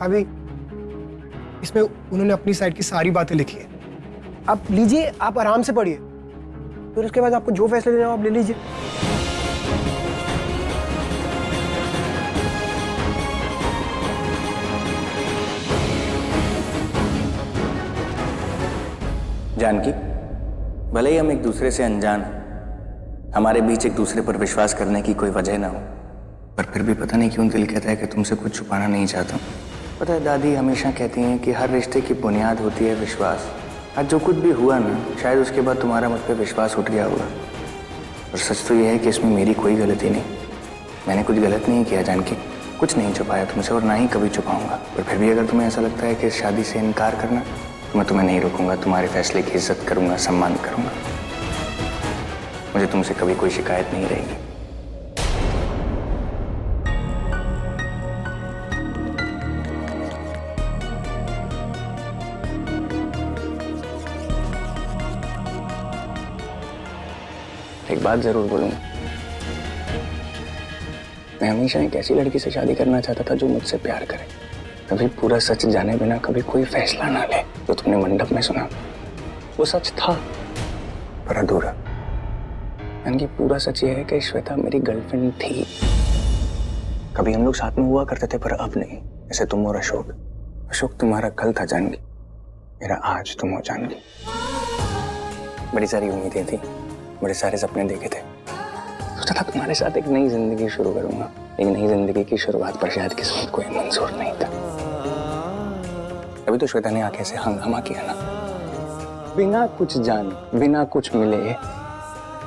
अभी इसमें उन्होंने अपनी साइड की सारी बातें लिखी है। आप लीजिए, आप आराम से पढ़िए, फिर उसके बाद आपको जो फैसले लेना हो आप ले लीजिए। जानकी, भले ही हम एक दूसरे से अनजान हैं, हमारे बीच एक दूसरे पर विश्वास करने की कोई वजह ना हो, पर फिर भी पता नहीं क्यों दिल कहता है कि तुमसे कुछ छुपाना नहीं चाहता हूँ। पता है, दादी हमेशा कहती हैं कि हर रिश्ते की बुनियाद होती है विश्वास। आज जो कुछ भी हुआ ना, शायद उसके बाद तुम्हारा मुझ पर विश्वास उठ गया होगा। और सच तो यह है कि इसमें मेरी कोई गलती नहीं। मैंने कुछ गलत नहीं किया जानकी, कुछ नहीं छुपाया तुमसे और ना ही कभी छुपाऊंगा। पर फिर भी अगर तुम्हें ऐसा लगता है कि इस शादी से इनकार करना, तो मैं तुम्हें नहीं रोकूंगा। तुम्हारे फैसले की इज्जत करूंगा, सम्मान करूंगा। मुझे तुमसे कभी कोई शिकायत नहीं रहेगी। एक बात जरूर बोलूंगा, मैं हमेशा एक ऐसी लड़की से शादी करना चाहता था जो मुझसे प्यार करे, कभी पूरा सच जाने बिना कभी कोई फैसला ना ले। जो तुमने मंडप में सुना वो सच था, पर अधूरा। यानी पूरा सच ये है कि श्वेता मेरी गर्लफ्रेंड थी। कभी हम लोग साथ में हुआ करते थे, पर अब नहीं। जैसे तुम और अशोक। अशोक तुम्हारा कल था जानकी, मेरा आज तुम हो जानकी। बड़ी सारी उम्मीदें थी, बड़े सारे सपने देखे थे। सोचा था तुम्हारे साथ एक नई जिंदगी शुरू करूंगा। एक नई जिंदगी की शुरुआत पर शायद किस्मत कोई मंजूर नहीं था। अभी तो श्वेता ने आंखें से हंगामा किया ना, बिना कुछ जाने, बिना कुछ मिले,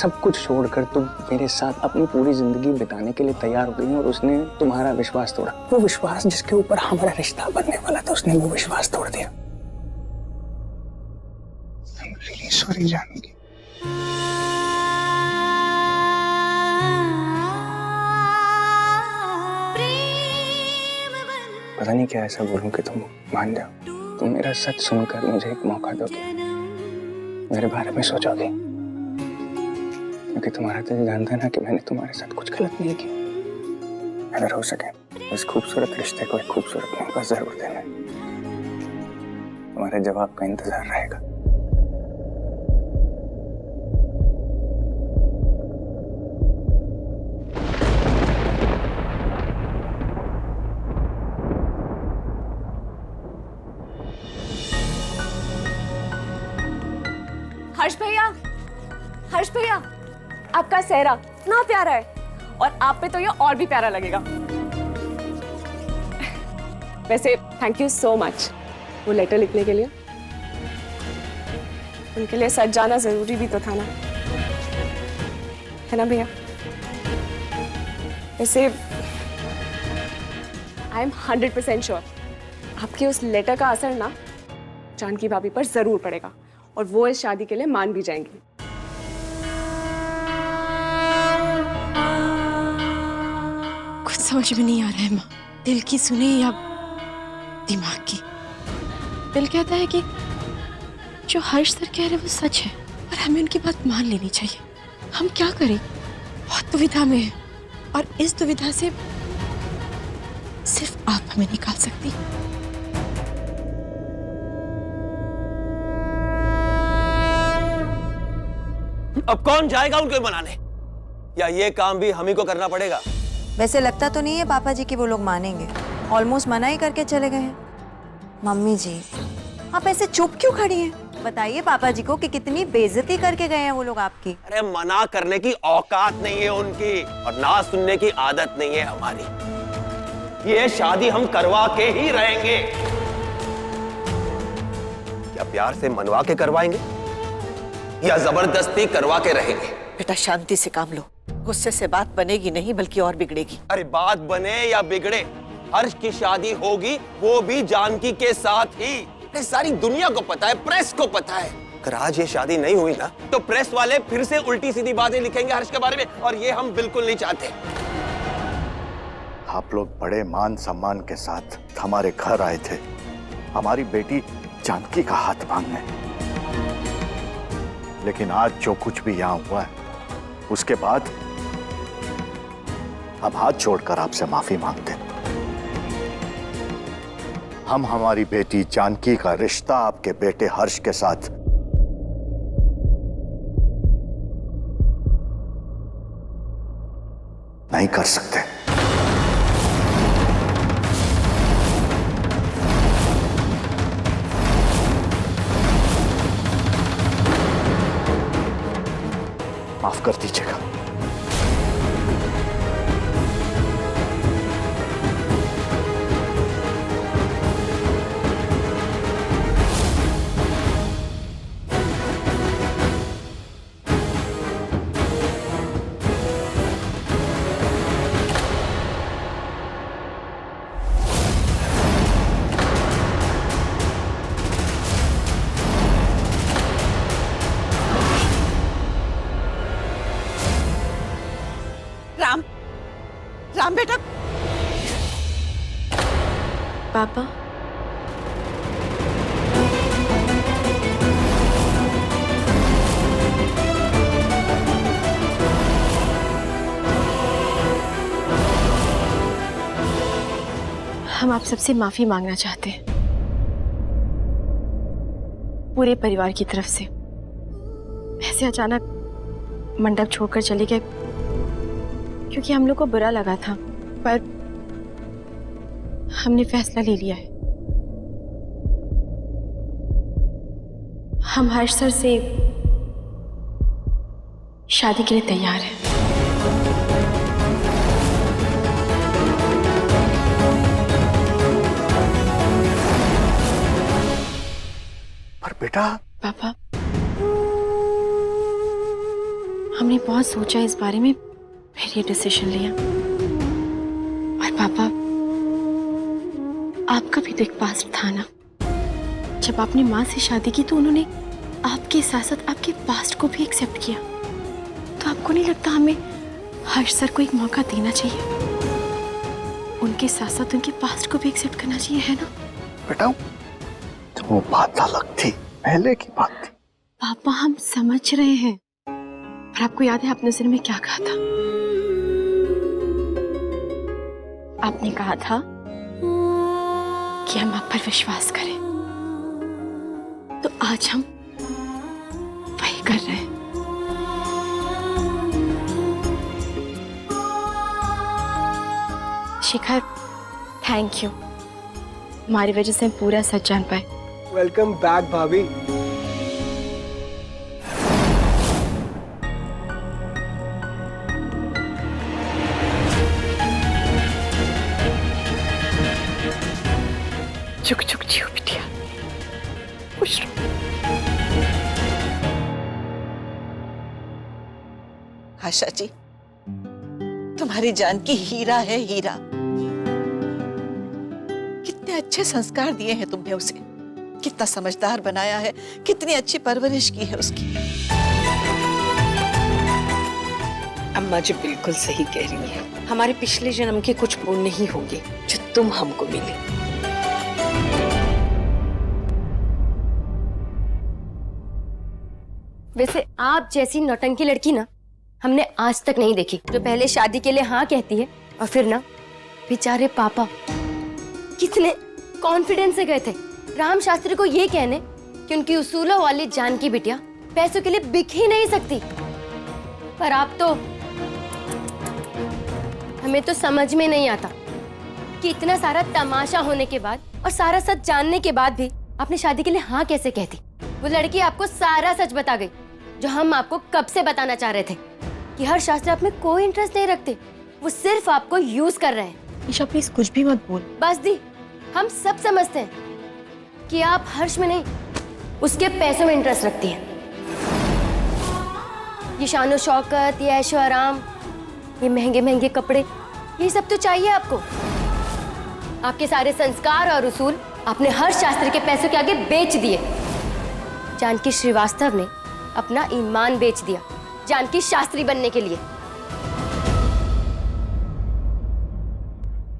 सब कुछ छोड़कर तुम मेरे साथ अपनी पूरी जिंदगी बिताने के लिए तैयार हो गई। और उसने तुम्हारा विश्वास तोड़ा। वो विश्वास जिसके ऊपर हमारा रिश्ता बनने वाला था, उसने वो विश्वास तोड़ दिया। सॉरी जानकी। पता नहीं क्या ऐसा बोलूं कि तुम मान जाओ। तुम मेरा सच सुनकर मुझे एक मौका दोगे, मेरे बारे में सोचोगे, क्योंकि तुम्हारा दिल जानता है ना कि मैंने तुम्हारे साथ कुछ गलत नहीं किया। अगर हो सके इस खूबसूरत रिश्ते को एक खूबसूरत मौका जरूर देना। तुम्हारे जवाब का इंतजार रहेगा। हर्ष भैया, आपका सेहरा इतना प्यारा है और आप पे तो ये और भी प्यारा लगेगा। वैसे थैंक यू सो मच वो लेटर लिखने के लिए। उनके लिए सच जाना जरूरी भी तो था ना, है ना भैया? वैसे आई एम 100% श्योर आपके उस लेटर का असर ना जानकी भाभी पर जरूर पड़ेगा और वो इस शादी के लिए मान भी जाएंगी। कुछ समझ में नहीं आ रहा है माँ, दिल की सुने या दिमाग की। दिल कहता है कि जो हर्ष सर कह रहे वो सच है और हमें उनकी बात मान लेनी चाहिए। हम क्या करें, बहुत दुविधा में है और इस दुविधा से सिर्फ आप हमें निकाल सकती। अब कौन जाएगा उनको मनाने, या ये काम भी हम ही को करना पड़ेगा? वैसे लगता तो नहीं है पापा जी कि वो लोग मानेंगे। ऑलमोस्ट मना ही करके चले गए हैं। मम्मी जी आप ऐसे चुप क्यों खड़ी हैं? बताइए पापा जी को कि कितनी बेइज्जती करके गए हैं वो लोग आपकी। अरे मना करने की औकात नहीं है उनकी और ना सुनने की आदत नहीं है हमारी। ये शादी हम करवा के ही रहेंगे। क्या प्यार से मनवा के करवाएंगे या जबरदस्ती करवा के रहेंगे? बेटा शांति से काम लो, गुस्से से बात बनेगी नहीं बल्कि और बिगड़ेगी। अरे बात बने या बिगड़े, हर्ष की शादी होगी वो भी जानकी के साथ ही। सारी दुनिया को पता है, प्रेस को पता है। अगर आज ये शादी नहीं हुई ना तो प्रेस वाले फिर से उल्टी सीधी बातें लिखेंगे हर्ष के बारे में और ये हम बिल्कुल नहीं चाहते। आप लोग बड़े मान सम्मान के साथ हमारे घर आए थे हमारी बेटी जानकी का हाथ मांगने, लेकिन आज जो कुछ भी यहां हुआ है उसके बाद हम हाथ जोड़कर आपसे माफी मांगते हैं। हम हमारी बेटी जानकी का रिश्ता आपके बेटे हर्ष के साथ नहीं कर सकते। माफ कर दीजिएगा। राम, राम बेटा। पापा, हम आप सबसे माफी मांगना चाहते हैं, पूरे परिवार की तरफ से। ऐसे अचानक मंडप छोड़कर चले गए क्योंकि हम लोग को बुरा लगा था, पर हमने फैसला ले लिया है। हम हर्ष सर से शादी के लिए तैयार हैं। पर बेटा, पापा, हमने बहुत सोचा इस बारे में, फिर ये डिसीजन लिया। और पापा, आपका भी तो एक पास्ट था ना। जब आपने माँ से शादी की तो उन्होंने आपके साथ साथ आपके पास्ट को भी एक्सेप्ट किया। तो आपको नहीं लगता हमें हर्ष सर को एक मौका देना चाहिए? उनके साथ साथ उनके पास्ट को भी एक्सेप्ट करना चाहिए, है ना? बेटा, वो बात अलग थी, पहले की बात थी। पापा, हम समझ रहे हैं, पर आपको याद है आपने सिर में क्या कहा था? आपने कहा था कि हम आप पर विश्वास करें, तो आज हम वही कर रहे हैं। शिखर, थैंक यू, हमारी वजह से हम पूरा सच जान पाए। वेलकम बैक भाभी। चुक चुक जियो बिटिया, खुश रहो। आशा जी, तुम्हारी जानकी हीरा है, हीरा। कितने अच्छे संस्कार दिए हैं तुमने उसे, कितना समझदार बनाया है, कितनी अच्छी परवरिश की है उसकी। अम्मा जी बिल्कुल सही कह रही है। हमारे पिछले जन्म के कुछ पुण्य ही होंगे जो तुम हमको मिले। वैसे आप जैसी नौटंकी लड़की ना हमने आज तक नहीं देखी, जो पहले शादी के लिए हाँ कहती है और फिर ना, बेचारे पापा कितने कॉन्फिडेंस से गए थे राम शास्त्री को ये कहने कि उनकी उसूलों वाली जानकी बिटिया पैसों के लिए बिक ही नहीं सकती। पर आप तो, हमें तो समझ में नहीं आता कि इतना सारा तमाशा होने के बाद और सारा सच जानने के बाद भी आपने शादी के लिए हाँ कैसे कहती। वो लड़की आपको सारा सच बता गई जो हम आपको कब से बताना चाह रहे थे, कि हर शास्त्री आप में कोई इंटरेस्ट नहीं रखते, वो सिर्फ आपको यूज कर रहे हैं। ईशा प्लीज कुछ भी मत बोल। बस दी, हम सब समझते हैं कि आप हर्ष में नहीं, उसके पैसों में इंटरेस्ट रखती हैं। ये शानो शौकत, ये ऐशो आराम, ये महंगे महंगे कपड़े, ये सब तो चाहिए आपको। आपके सारे संस्कार और उसूल आपने हर्ष शास्त्री के पैसों के आगे बेच दिए। जानकी श्रीवास्तव ने अपना ईमान बेच दिया जानकी शास्त्री बनने के लिए।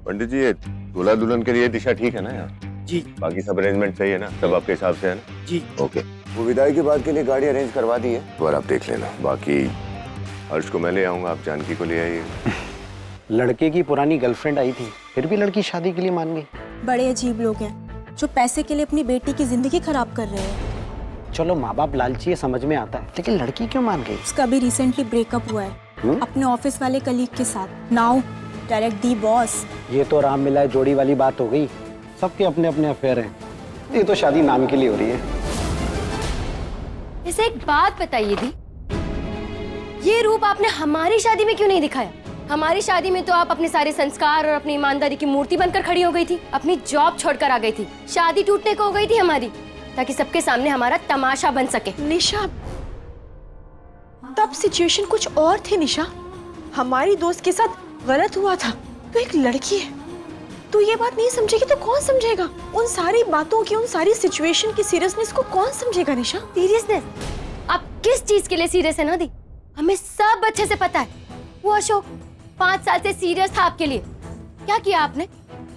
पंडित जी, ये दूल्हा दुल्हन के लिए दिशा ठीक है ना यार? जी। बाकी सब अरेंजमेंट सही है ना? सब आपके हिसाब से है ना? जी। ओके। वो विदाई के बाद के लिए गाड़ी अरेंज करवा दी है, तो आप देख लेना। बाकी हर्ष को मैं ले आऊंगा, आप जानकी को ले आइए। लड़के की पुरानी गर्लफ्रेंड आई थी, फिर भी लड़की शादी के लिए मान गई। बड़े अजीब लोग हैं। जो पैसे के लिए अपनी बेटी की जिंदगी खराब कर रहे हैं। चलो माँ बाप लालची है, समझ में आता है, लेकिन लड़की क्यों मान गई? उसका भी रिसेंटली ब्रेकअप हुआ है अपने ऑफिस वाले कलीग के साथ। नाउ डायरेक्ट दी बॉस। ये तो राम मिलाए जोड़ी वाली बात हो गई। सबके अपने अपने अफेयर हैं। ये तो शादी नाम के लिए हो रही है। इसे एक बात बताइए दी, ये रूप आपने हमारी शादी में क्यों नहीं दिखाया? हमारी शादी में तो आप अपने सारे संस्कार और अपनी ईमानदारी की मूर्ति बनकर खड़ी हो गई थी, अपनी जॉब छोड़कर आ गई थी, शादी टूटने को हो गई थी हमारी, ताकि सबके सामने हमारा तमाशा बन सके। निशा, तब सिचुएशन कुछ और थी निशा। हमारी दोस्त के साथ गलत हुआ था। तो एक लड़की है, तू ये बात नहीं समझेगी तो कौन समझेगा? उन सारी बातों की, उन सारी सिचुएशन की सीरियसनेस को कौन समझेगा निशा? सीरियसनेस? आप किस चीज के लिए सीरियस है ना दी? हमें सब अच्छे से पता है। वो अशोक 5 साल से सीरियस था आपके लिए। क्या किया आपने?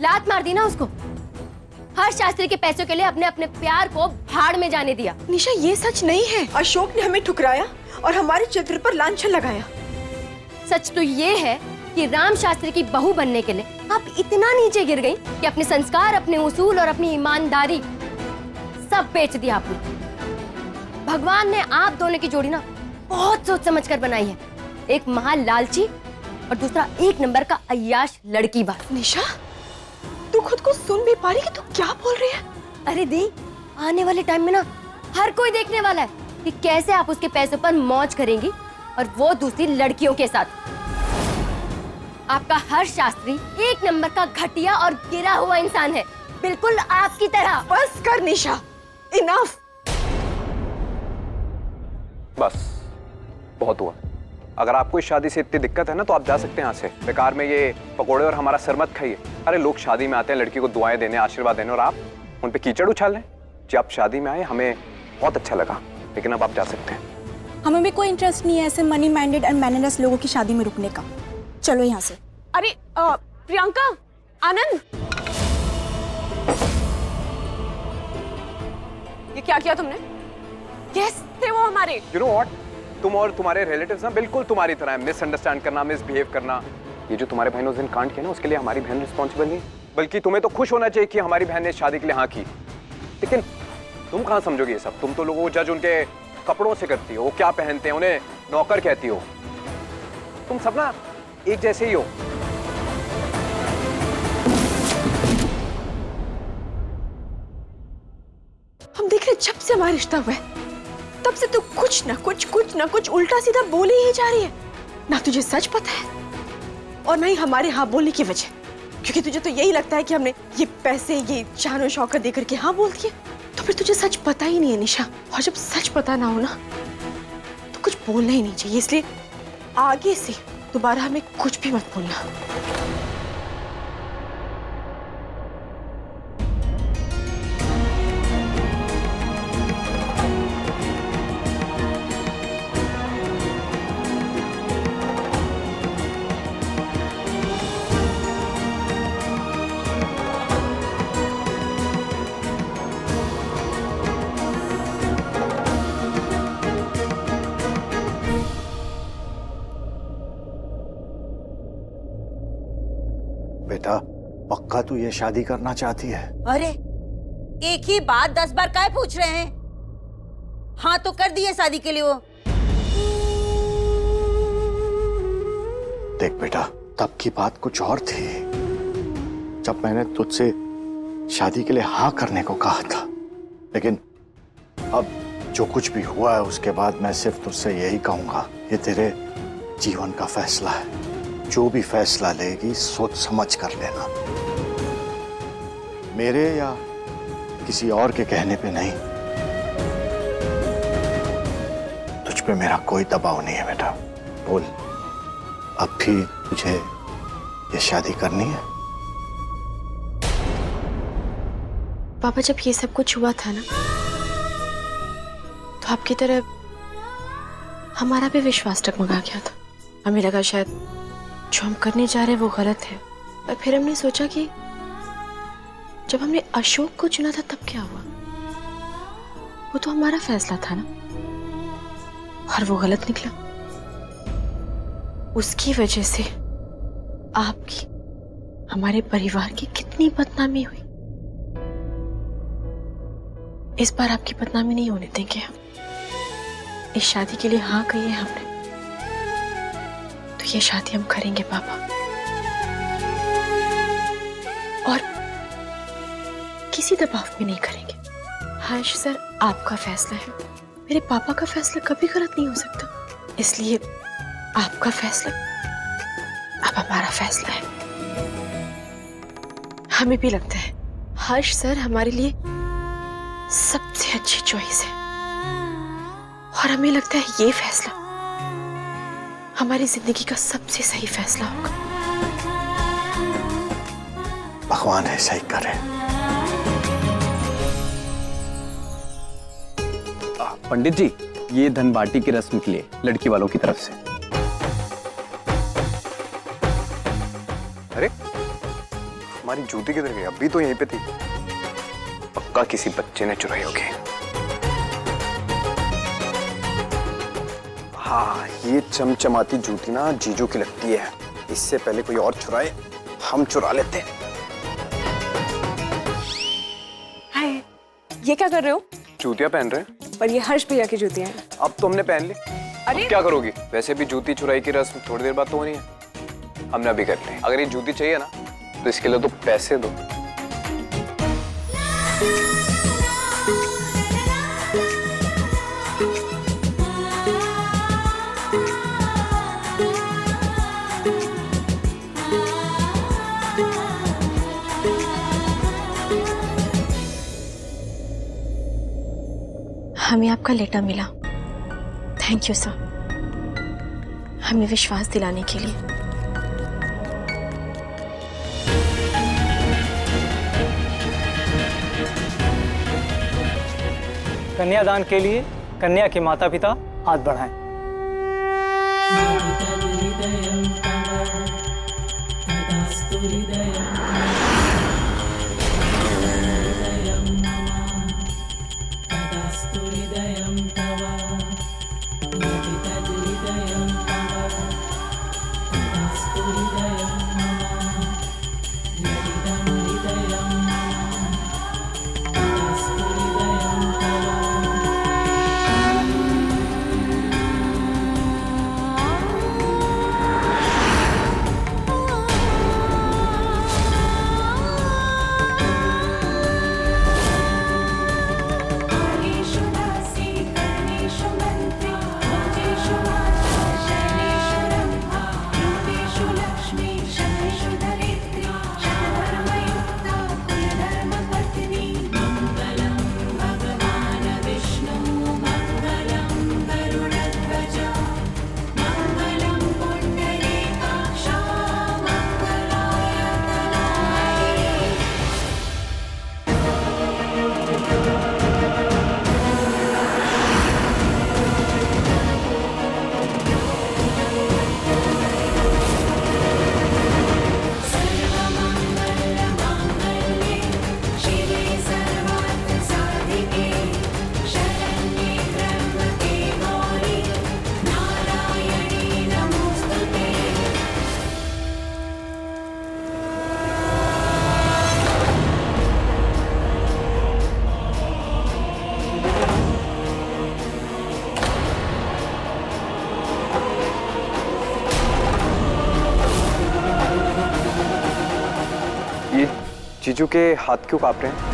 लात मार दी ना उसको। हर्ष शास्त्री के पैसों के लिए अपने अपने प्यार को भाड़ में जाने दिया। निशा, ये सच नहीं है। अशोक ने हमें ठुकराया और हमारे चरित्र पर लांछन लगाया। सच तो ये है कि राम शास्त्री की बहू बनने के लिए आप इतना नीचे गिर गई कि अपने संस्कार, अपने उसूल और अपनी ईमानदारी सब बेच दिया आपने। भगवान ने आप दोनों की जोड़ी ना बहुत सोच समझ कर बनाई है। एक महान लालची और दूसरा एक नंबर का अय्याश लड़की बात। निशा, तू खुद को सुन भी पा रही कि तू क्या बोल रही है? अरे दी, आने वाले टाइम में ना हर कोई देखने वाला है कि कैसे आप उसके पैसों पर मौज करेंगी और वो दूसरी लड़कियों के साथ। आपका हर्ष शास्त्री एक नंबर का घटिया और गिरा हुआ इंसान है, बिल्कुल आपकी तरह। बस कर निशा, इनफ। बस बहुत हुआ। अगर आपको इस शादी से इतनी दिक्कत है ना तो आप जा सकते हैं यहाँ से। बेकार में ये पकोड़े और हमारा सर मत खाइए। अरे लोग शादी में आते हैं लड़की को दुआएं देने, आशीर्वाद देने, और आप उन पे कीचड़ उछाल लें। जी आप शादी में आए, हमें बहुत अच्छा लगा, लेकिन अब आप जा सकते हैं। हमें भी कोई इंटरेस्ट नहीं है ऐसे मनी माइंडेड एंड मैनरलेस लोगों की शादी में रुकने का। चलो यहाँ से। अरे प्रियंका, आनंद, ये क्या किया तुमने? कैसे थे वो हमारे? You know what? तुम और तुम्हारे रिलेटिव्स ना बिल्कुल तुम्हारी तरह है। मिसअंडरस्टैंड करना, मिसबिहेव करना। ये जो तुम्हारे बहन उस दिन कांड किया ना, उसके लिए हमारी बहन रिस्पॉन्सिबल नहीं, बल्कि तुम्हें तो खुश होना चाहिए कि हमारी बहन ने शादी के लिए हाँ की। लेकिन तुम कहाँ समझोगे ये सब? तुम तो लोगों को जज उनके कपड़ों से करती हो, वो क्या पहनते हैं, उन्हें नौकर कहती हो। तुम सब ना एक जैसे ही हो। हम देख रहे जब से हमारा रिश्ता हुआ है तब से तू कुछ ना कुछ उल्टा सीधा बोले ही जा रही है। ना तुझे सच पता है और ना ही हमारे हाँ बोलने की वजह, क्योंकि तुझे तो यही लगता है कि हमने ये पैसे, ये शान और शौकत देकर के हाँ बोल दिए। तो फिर तुझे सच पता ही नहीं है निशा। और जब सच पता ना हो ना तो कुछ बोलना ही नहीं चाहिए। इसलिए आगे से दोबारा हमें कुछ भी मत बोलना। बेटा, पक्का तू ये शादी करना चाहती है? अरे एक ही बात 10 बार काहे पूछ रहे हैं? हाँ तो कर दिए शादी के लिए वो। देख बेटा, तब की बात कुछ और थी जब मैंने तुझसे शादी के लिए हाँ करने को कहा था। लेकिन अब जो कुछ भी हुआ है उसके बाद मैं सिर्फ तुझसे यही कहूंगा, ये तेरे जीवन का फैसला है। जो भी फैसला लेगी सोच समझ कर लेना, मेरे या किसी और के कहने पे नहीं। तुझ पे मेरा कोई दबाव नहीं है बेटा। बोल, अब भी तुझे ये शादी करनी है? पापा, जब ये सब कुछ हुआ था ना तो आपकी तरह हमारा भी विश्वास डगमगा गया था। हमें लगा शायद जो हम करने जा रहे हैं वो गलत है। और फिर हमने सोचा कि जब हमने अशोक को चुना था तब क्या हुआ? वो तो हमारा फैसला था ना, और वो गलत निकला। उसकी वजह से आपकी, हमारे परिवार की कितनी बदनामी हुई। इस बार आपकी बदनामी नहीं होने देंगे हम। इस शादी के लिए हाँ कही है हमने, तो ये शादी हम करेंगे पापा। और किसी दबाव में नहीं करेंगे। हर्ष सर, आपका फैसला है, मेरे पापा का फैसला कभी गलत नहीं हो सकता, इसलिए आपका फैसला अब हमारा फैसला है। हमें भी लगता है हर्ष सर हमारे लिए सबसे अच्छी चॉइस है, और हमें लगता है ये फैसला हमारी जिंदगी का सबसे सही फैसला होगा। भगवान ऐसा ही करे। पंडित जी, ये धन बांटी की रस्म के लिए लड़की वालों की तरफ से। अरे हमारी जूती किधर गई? अभी तो यहीं पे थी। पक्का किसी बच्चे ने चुराई होगी। हाँ, ये चमचमाती जूती ना जीजू की लगती है। इससे पहले कोई और चुराए, हम चुरा लेते हैं। हाय, ये क्या कर रहे हो? जूतियां पहन रहे हैं। पर ये हर्ष भैया की जूतियां हैं। अब तो हमने पहन ली। अरे अब क्या करोगी? वैसे भी जूती चुराई की रस्म थोड़ी देर बाद तो होनी है। हमने अभी कर ली। अगर ये जूती चाहिए ना, तो इसके लिए तो पैसे दो। हमें आपका लेटर मिला। थैंक यू सर, हमें विश्वास दिलाने के लिए। कन्यादान के लिए कन्या के माता पिता हाथ बढ़ाएं। जीजू के हाथ क्यों कांप रहे हैं?